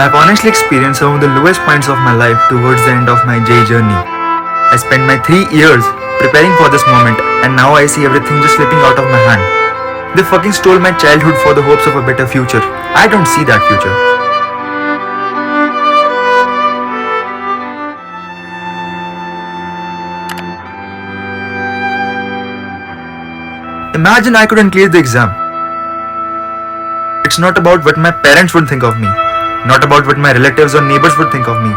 I have honestly experienced some of the lowest points of my life towards the end of my JEE journey. I spent my 3 years preparing for this moment, and now I see everything just slipping out of my hand. They fucking stole my childhood for the hopes of a better future. I don't see that future. Imagine I couldn't clear the exam. It's not about what my parents would think of me, not about what my relatives or neighbors would think of me.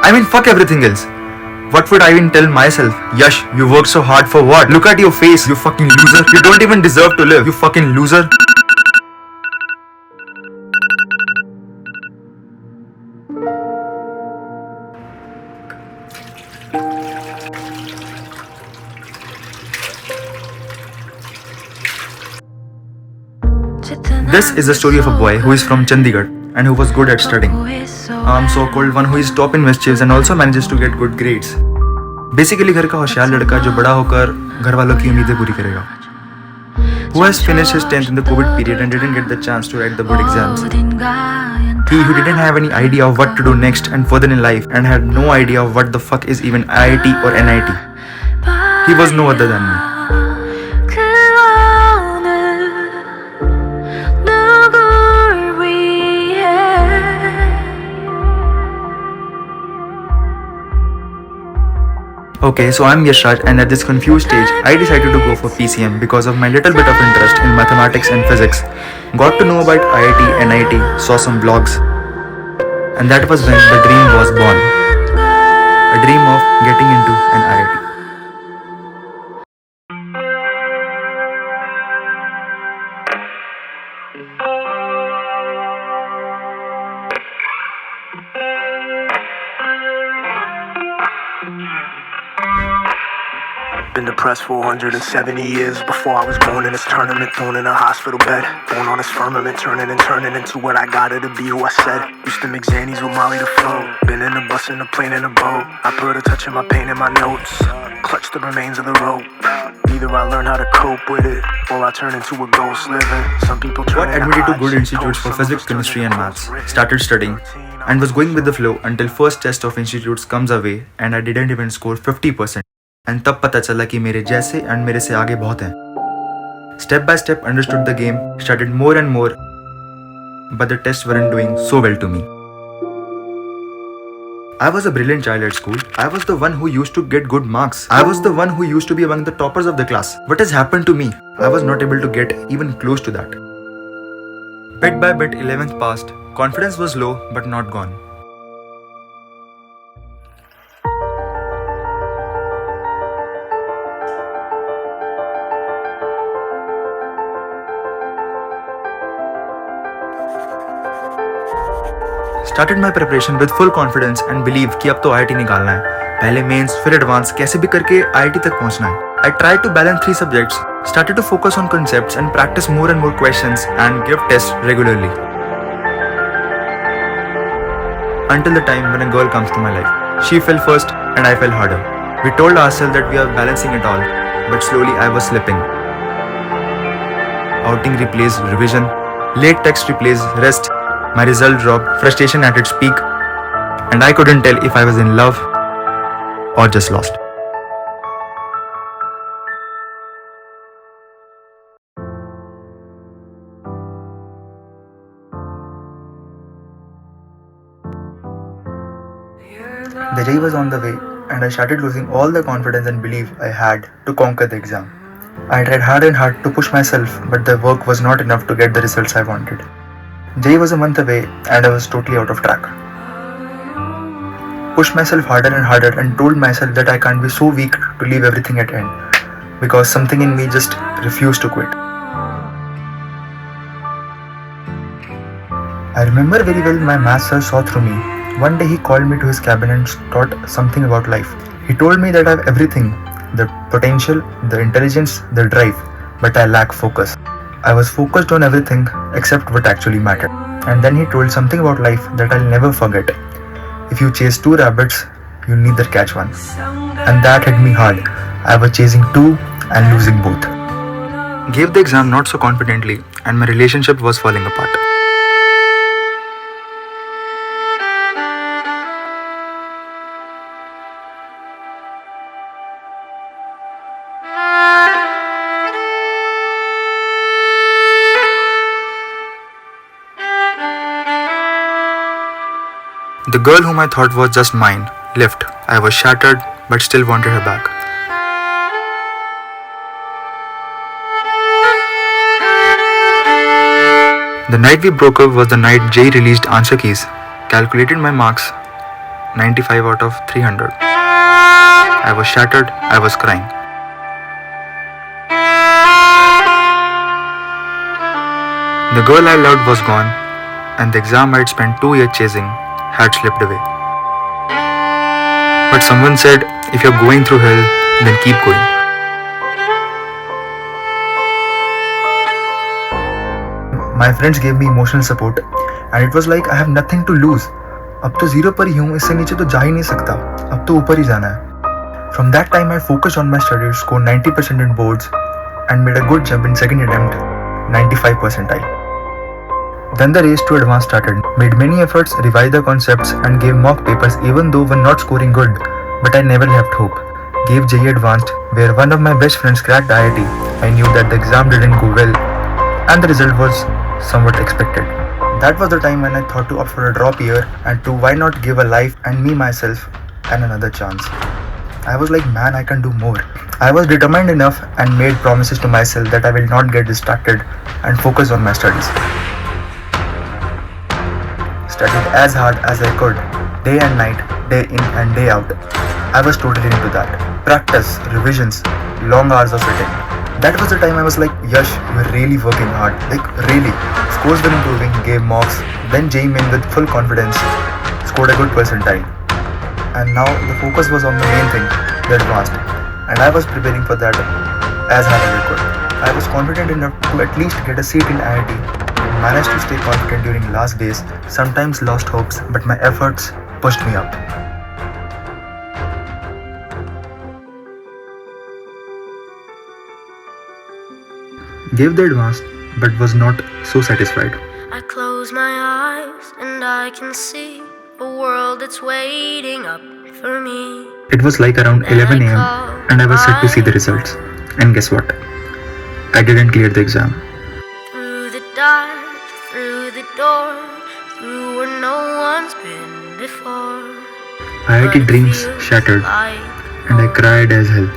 I mean, fuck everything else. What would I even tell myself? Yash, you worked so hard for what? Look at your face, you fucking loser. You don't even deserve to live, you fucking loser. This is the story of a boy who is from Chandigarh and who was good at studying. So-called one who is top in mischiefs and also manages to get good grades. Basically घर का होशियार लड़का जो बड़ा होकर घर वालों की उम्मीदें पूरी करेगा. Who has finished his 10th in the COVID period and didn't get the chance to write the board exams. He who didn't have any idea of what to do next and further in life and had no idea of what the fuck is even IIT or NIT. He was no other than me. Okay, so I'm Yashraj, and at this confused stage, I decided to go for PCM because of my little bit of interest in mathematics and physics. Got to know about IIT, NIT, saw some vlogs, and that was when the dream was born. A dream of getting into an IIT. Been depressed for 170 years. Before I was born in this tournament, thrown in a hospital bed. Born on this firmament, turning into what I gotta to be who I said. Used to mix Xannies with Molly to flow. Been in a bus, in a plane, in a boat. I put a touch of my pain in my notes. Clutch the remains of the rope. Either I learn how to cope with it, or I turn into a ghost living. Some people turn Got admitted to good institutes for physics, chemistry and maths. Started studying and was going with the flow until first test of institutes comes away and I didn't even score 50%. And तब पता चला कि मेरे जैसे and मेरे से आगे बहुत हैं. Step by step understood the game, studied more and more, but the tests weren't doing so well to me. I was a brilliant child at school. I was the one who used to get good marks. I was the one who used to be among the toppers of the class. What has happened to me? I was not able to get even close to that. Bit by bit, 11th passed. Confidence was low, but not gone. Started my preparation with full confidence and believe कि अब तो IIT निकालना है. पहले mains फिर advance कैसे भी करके IIT तक पहुंचना है. I tried to balance 3 subjects, started to focus on concepts and practice more and more questions and give tests regularly. Until the time when a girl comes to my life. She fell first and I fell harder. We told ourselves that we are balancing it all, but slowly I was slipping. Outing replaced revision, late text replaced rest. My result dropped, frustration at its peak, and I couldn't tell if I was in love or just lost. The day was on the way, and I started losing all the confidence and belief I had to conquer the exam. I tried hard and hard to push myself, but the work was not enough to get the results I wanted. JEE was a month away and I was totally out of track. Pushed myself harder and harder and told myself that I can't be so weak to leave everything at end because something in me just refused to quit. I remember very well my maths sir saw through me. One day he called me to his cabin and taught something about life. He told me that I have everything, the potential, the intelligence, the drive, but I lack focus. I was focused on everything except what actually mattered. And then he told something about life that I'll never forget. If you chase 2 rabbits, you'll neither catch one. And that hit me hard. I was chasing 2 and losing both. Gave the exam not so confidently and my relationship was falling apart. The girl whom I thought was just mine left. I was shattered but still wanted her back. The night we broke up was the night JEE released answer keys. Calculated my marks 95 out of 300. I was shattered, I was crying. The girl I loved was gone, and the exam I'd spent 2 years chasing had slipped away. But someone said, if you're going through hell, then keep going. My friends gave me emotional support, and it was like I have nothing to lose. अब तो zero पर ही हूँ, इससे नीचे तो जा ही नहीं सकता. अब तो ऊपर ही जाना है. From that time, I focused on my studies, scored 90% in boards, and made a good jump in second attempt, 95 percentile. Then the race to advance started. Made many efforts, revised the concepts, and gave mock papers even though were not scoring good. But I never left hope. Gave JEE Advanced, where one of my best friends cracked IIT. I knew that the exam didn't go well, and the result was somewhat expected. That was the time when I thought to opt for a drop year and to why not give a life and me myself and another chance. I was like, man, I can do more. I was determined enough and made promises to myself that I will not get distracted and focus on my studies. Studied as hard as I could, day and night, day in and day out. I was totally into that. Practice, revisions, long hours of sitting. That was the time I was like, Yash, you're really working hard. Like, really. Scores were improving, gave mocks, then JEE Main with full confidence, scored a good percentile. And now the focus was on the main thing, the advanced. And I was preparing for that as hard as I could. I was confident enough to at least get a seat in IIT. Managed to stay confident during last days, sometimes lost hopes, but my efforts pushed me up. Gave the advanced, but was not so satisfied. I close my eyes and I can see a world that's waiting up for me. It was like around 11 am and I was set to see the results. And guess what? I didn't clear the exam. Through the dark, through the door, through where no one's been before. IIT dreams shattered and I cried as hell.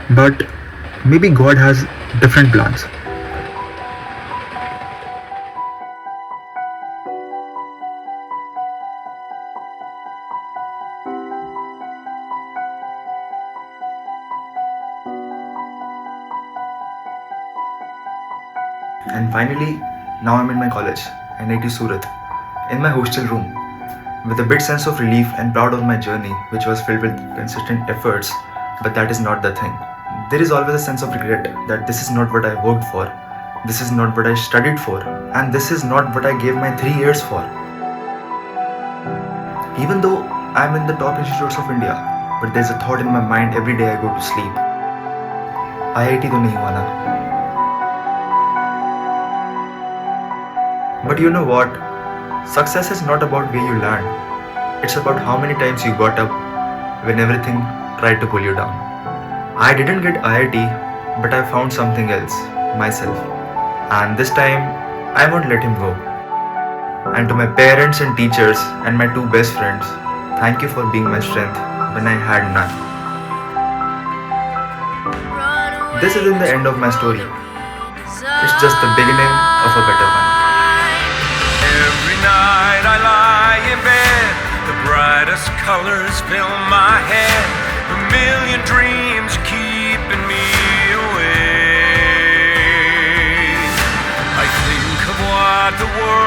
But maybe God has different plans. And finally, now I'm in my college, NIT Surat, in my hostel room, with a bit sense of relief and proud of my journey, which was filled with consistent efforts. But that is not the thing. There is always a sense of regret that this is not what I worked for, this is not what I studied for, and this is not what I gave my 3 years for. Even though I'm in the top institutes of India, but there's a thought in my mind every day I go to sleep. IIT to nahi hua na. But you know what? Success is not about where you land. It's about how many times you got up when everything tried to pull you down. I didn't get IIT, but I found something else, myself. And this time, I won't let him go. And to my parents and teachers and my 2 best friends, thank you for being my strength when I had none. This isn't the end of my story. It's just the beginning of a better one. Every night I lie in bed, the brightest colors fill my head, a million dreams keeping me awake. I think of what the world